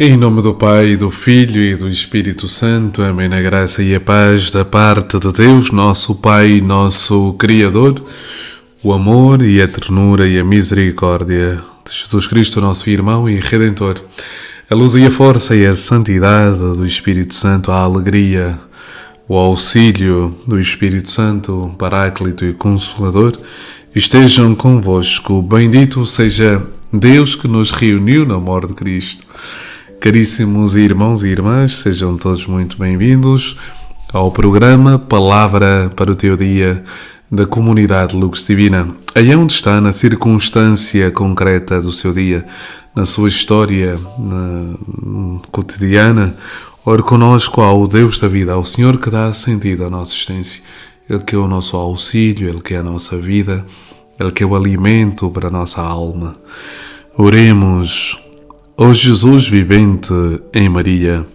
Em nome do Pai, do Filho e do Espírito Santo. Amém. Na graça e a paz da parte de Deus, nosso Pai, nosso Criador, o amor e a ternura e a misericórdia de Jesus Cristo, nosso irmão e Redentor, a luz e a força e a santidade do Espírito Santo, a alegria, o auxílio do Espírito Santo, Paráclito e Consolador, estejam convosco. Bendito seja Deus que nos reuniu no amor de Cristo. Caríssimos irmãos e irmãs, sejam todos muito bem-vindos ao programa Palavra para o Teu Dia da Comunidade Lux Divina. Aí onde está, na circunstância concreta do seu dia, na sua história cotidiana, ore conosco ao Deus da vida, ao Senhor que dá sentido à nossa existência. Ele que é o nosso auxílio, Ele que é a nossa vida, Ele que é o alimento para a nossa alma. Oremos. Ó Jesus vivente em Maria,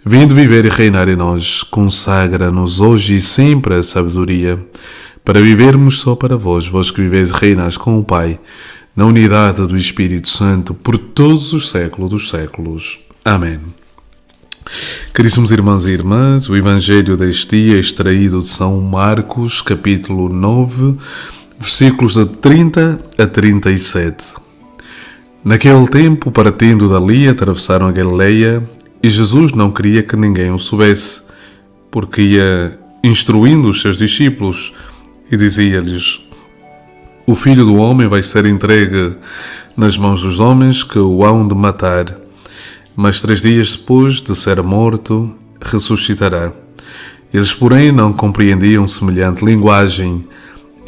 vindo viver e reinar em nós, consagra-nos hoje e sempre a sabedoria, para vivermos só para vós, vós que viveis e reinais com o Pai, na unidade do Espírito Santo, por todos os séculos dos séculos. Amém. Caríssimos irmãos e irmãs, o Evangelho deste dia é extraído de São Marcos, capítulo 9, versículos de 30 a 37. Naquele tempo, partindo dali, atravessaram a Galileia, e Jesus não queria que ninguém o soubesse, porque ia instruindo os seus discípulos e dizia-lhes: O Filho do Homem vai ser entregue nas mãos dos homens que o hão de matar, mas 3 dias depois de ser morto, ressuscitará. Eles, porém, não compreendiam semelhante linguagem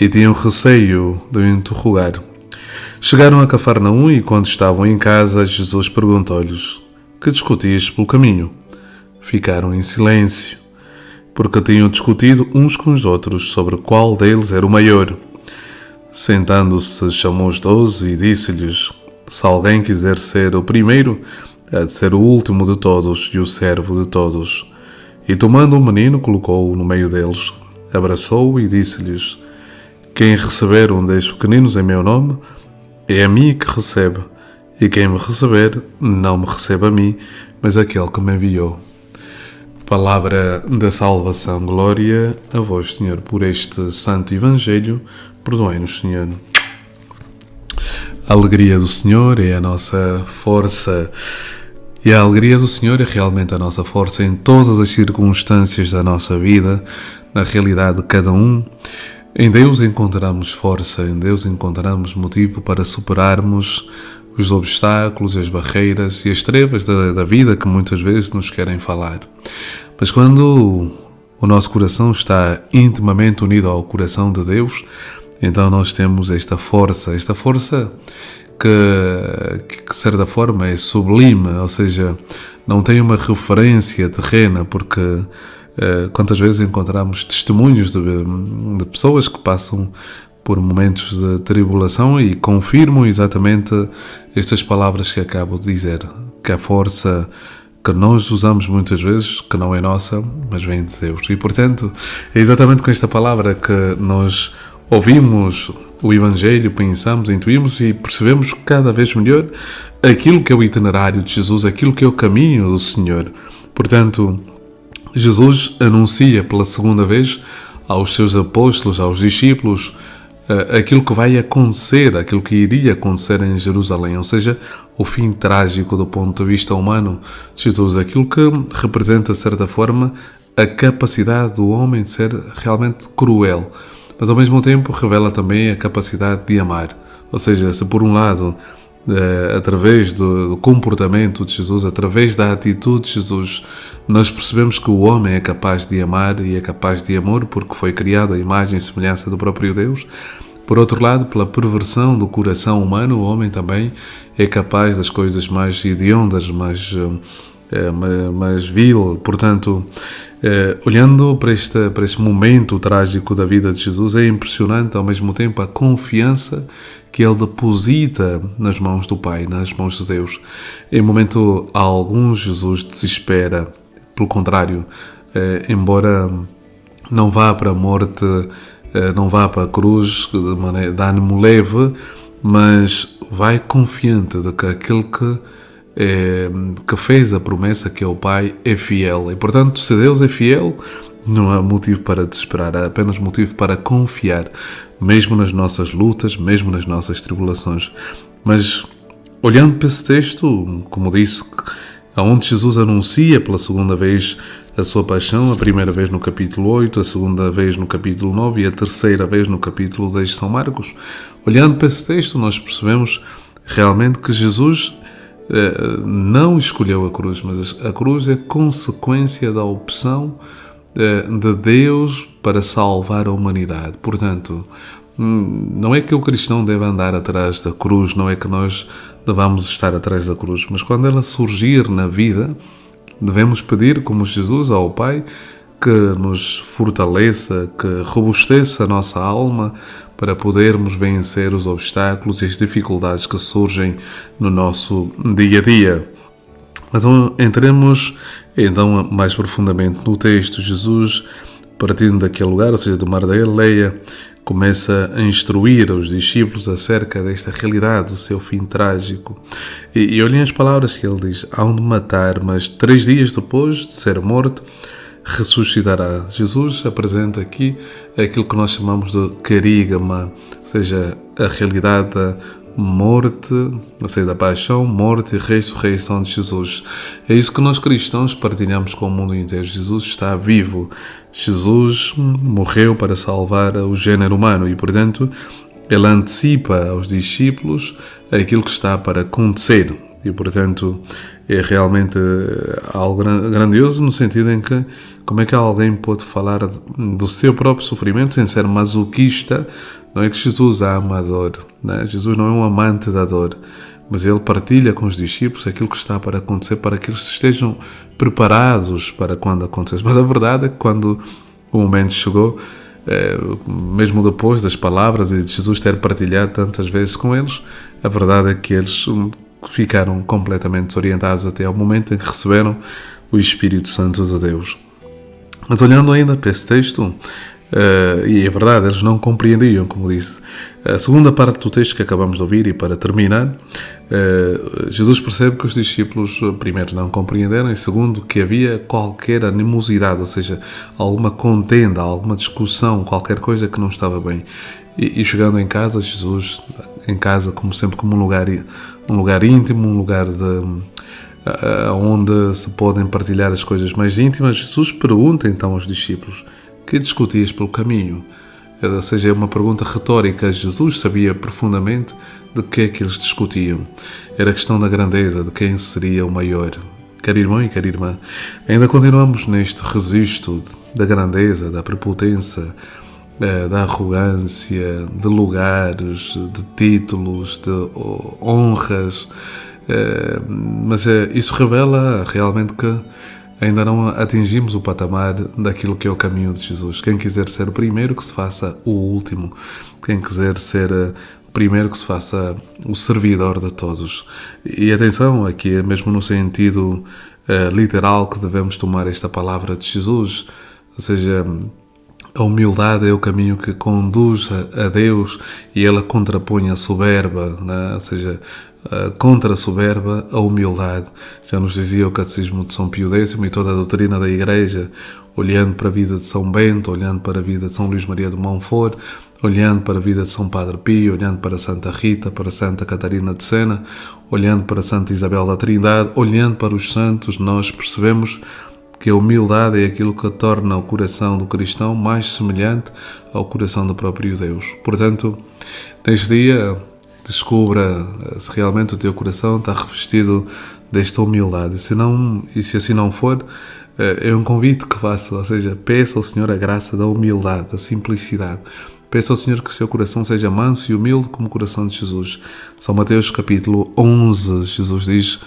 e tinham receio de o interrogar. Chegaram a Cafarnaum e, quando estavam em casa, Jesus perguntou-lhes: Que discutias pelo caminho? Ficaram em silêncio, porque tinham discutido uns com os outros sobre qual deles era o maior. Sentando-se, chamou os 12 e disse-lhes: Se alguém quiser ser o primeiro, há de ser o último de todos e o servo de todos. E tomando o menino, colocou-o no meio deles, abraçou-o e disse-lhes: Quem receber um destes pequeninos em meu nome, é a mim que recebe, e quem me receber, não me recebe a mim, mas aquele que me enviou. Palavra da salvação, glória a vós, Senhor, por este santo Evangelho. Perdoai-nos, Senhor. A alegria do Senhor é a nossa força, e a alegria do Senhor é realmente a nossa força em todas as circunstâncias da nossa vida, na realidade de cada um. Em Deus encontramos força, em Deus encontramos motivo para superarmos os obstáculos, as barreiras e as trevas da vida que muitas vezes nos querem falar. Mas quando o nosso coração está intimamente unido ao coração de Deus, então nós temos esta força que de certa forma é sublime, ou seja, não tem uma referência terrena, porque quantas vezes encontramos testemunhos de pessoas que passam por momentos de tribulação e confirmam exatamente estas palavras que acabo de dizer, que a força que nós usamos muitas vezes, que não é nossa, mas vem de Deus. E portanto, é exatamente com esta palavra que nós ouvimos o Evangelho, pensamos, intuímos e percebemos cada vez melhor aquilo que é o itinerário de Jesus, aquilo que é o caminho do Senhor. Portanto, Jesus anuncia pela segunda vez aos seus apóstolos, aos discípulos, aquilo que vai acontecer, aquilo que iria acontecer em Jerusalém, ou seja, o fim trágico do ponto de vista humano de Jesus, aquilo que representa, de certa forma, a capacidade do homem de ser realmente cruel, mas ao mesmo tempo revela também a capacidade de amar. Ou seja, se por um lado, através do comportamento de Jesus, através da atitude de Jesus, nós percebemos que o homem é capaz de amar e é capaz de amor porque foi criado à imagem e semelhança do próprio Deus. Por outro lado, pela perversão do coração humano, o homem também é capaz das coisas mais hediondas, mais vil. Portanto, olhando para este momento trágico da vida de Jesus, é impressionante ao mesmo tempo a confiança que ele deposita nas mãos do Pai, nas mãos de Deus. Em momento algum, Jesus desespera. Pelo contrário, embora não vá para a morte, não vá para a cruz de ânimo leve, mas vai confiante de que aquele que que fez a promessa que é o Pai, é fiel. E, portanto, se Deus é fiel, não há motivo para desesperar, há apenas motivo para confiar, mesmo nas nossas lutas, mesmo nas nossas tribulações. Mas, olhando para esse texto, como disse, onde Jesus anuncia pela segunda vez a sua paixão, a primeira vez no capítulo 8, a segunda vez no capítulo 9 e a terceira vez no capítulo 10 de São Marcos, olhando para esse texto, nós percebemos realmente que Jesus não escolheu a cruz, mas a cruz é consequência da opção de Deus para salvar a humanidade. Portanto, não é que o cristão deve andar atrás da cruz, não é que nós devamos estar atrás da cruz, mas quando ela surgir na vida, devemos pedir, como Jesus, ao Pai, que nos fortaleça, que robusteça a nossa alma para podermos vencer os obstáculos e as dificuldades que surgem no nosso dia a dia. Mas entremos então mais profundamente no texto. Jesus, partindo daquele lugar, ou seja, do Mar da Galileia, começa a instruir os discípulos acerca desta realidade, do seu fim trágico. E olhem as palavras que ele diz: hão de matar, mas 3 dias depois de ser morto, ressuscitará. Jesus apresenta aqui aquilo que nós chamamos de querigma, ou seja, a realidade da morte, ou seja, da paixão, morte e ressurreição de Jesus. É isso que nós cristãos partilhamos com o mundo inteiro. Jesus está vivo. Jesus morreu para salvar o género humano e, portanto, ele antecipa aos discípulos aquilo que está para acontecer. E, portanto, é realmente algo grandioso no sentido em que como é que alguém pode falar do seu próprio sofrimento sem ser masoquista? Não é que Jesus ama a dor, né? Jesus não é um amante da dor, mas ele partilha com os discípulos aquilo que está para acontecer, para que eles estejam preparados para quando acontecer. Mas a verdade é que quando o momento chegou, mesmo depois das palavras e de Jesus ter partilhado tantas vezes com eles, a verdade é que eles ficaram completamente desorientados até ao momento em que receberam o Espírito Santo de Deus. Mas olhando ainda para esse texto, e é verdade, eles não compreendiam, como disse. A segunda parte do texto que acabamos de ouvir, e para terminar, Jesus percebe que os discípulos, primeiro, não compreenderam, e segundo, que havia qualquer animosidade, ou seja, alguma contenda, alguma discussão, qualquer coisa que não estava bem. E chegando em casa, Jesus, em casa, como sempre, como um lugar íntimo, um lugar onde se podem partilhar as coisas mais íntimas, Jesus pergunta então aos discípulos: que discutias pelo caminho? Ou seja, é uma pergunta retórica. Jesus sabia profundamente de que é que eles discutiam. Era a questão da grandeza, de quem seria o maior. Caro irmão e cara irmã, ainda continuamos neste registro da grandeza, da prepotência, da arrogância, de lugares, de títulos, de honras, mas isso revela realmente que ainda não atingimos o patamar daquilo que é o caminho de Jesus. Quem quiser ser o primeiro, que se faça o último. Quem quiser ser o primeiro, que se faça o servidor de todos. E atenção, aqui é mesmo no sentido literal que devemos tomar esta palavra de Jesus. Ou seja, a humildade é o caminho que conduz a Deus e ela contrapõe a soberba, né? Ou seja, contra a soberba, a humildade. Já nos dizia o Catecismo de São Pio X e toda a doutrina da Igreja, olhando para a vida de São Bento, olhando para a vida de São Luís Maria de Montfort, olhando para a vida de São Padre Pio, olhando para Santa Rita, para Santa Catarina de Sena, olhando para Santa Isabel da Trindade, olhando para os santos, nós percebemos que a humildade é aquilo que torna o coração do cristão mais semelhante ao coração do próprio Deus. Portanto, neste dia, descubra se realmente o teu coração está revestido desta humildade. E se assim não for, é um convite que faço, ou seja, peça ao Senhor a graça da humildade, da simplicidade. Peça ao Senhor que o seu coração seja manso e humilde como o coração de Jesus. São Mateus capítulo 11, Jesus diz: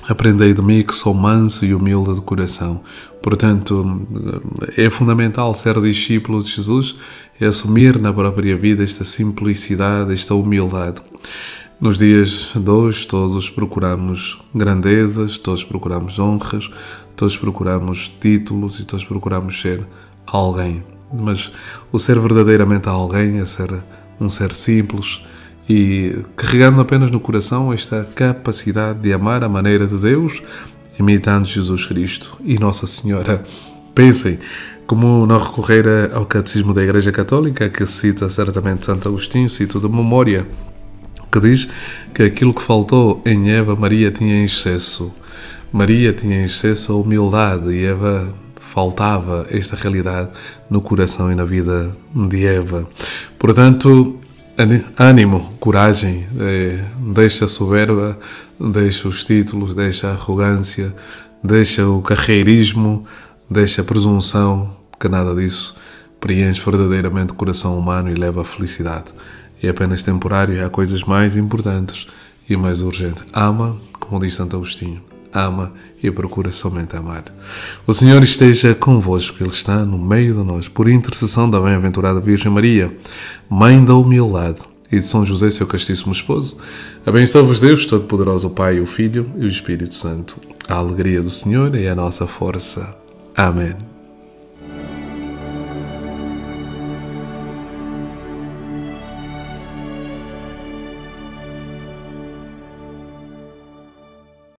aprendei de mim que sou manso e humilde de coração. Portanto, é fundamental ser discípulo de Jesus, é assumir na própria vida esta simplicidade, esta humildade. Nos dias de hoje todos procuramos grandezas, todos procuramos honras, todos procuramos títulos e todos procuramos ser alguém. Mas o ser verdadeiramente alguém é ser um ser simples e carregando apenas no coração esta capacidade de amar a maneira de Deus, imitando Jesus Cristo e Nossa Senhora. Pensem, como não recorrer ao Catecismo da Igreja Católica, que cita certamente Santo Agostinho, cito de memória, que diz que aquilo que faltou em Eva, Maria tinha em excesso. Maria tinha em excesso a humildade e Eva faltava esta realidade no coração e na vida de Eva. Portanto, ânimo, coragem, deixa a soberba, deixa os títulos, deixa a arrogância, deixa o carreirismo, deixa a presunção, que nada disso preenche verdadeiramente o coração humano e leva à felicidade. É apenas temporário e há coisas mais importantes e mais urgentes. Ama, como diz Santo Agostinho, ama e procura somente amar. O Senhor esteja convosco, Ele está no meio de nós, por intercessão da bem-aventurada Virgem Maria, Mãe da humildade, e de São José, seu castíssimo esposo. Abençoe-vos Deus Todo-Poderoso, o Pai, o Filho e o Espírito Santo. A alegria do Senhor é a nossa força. Amém.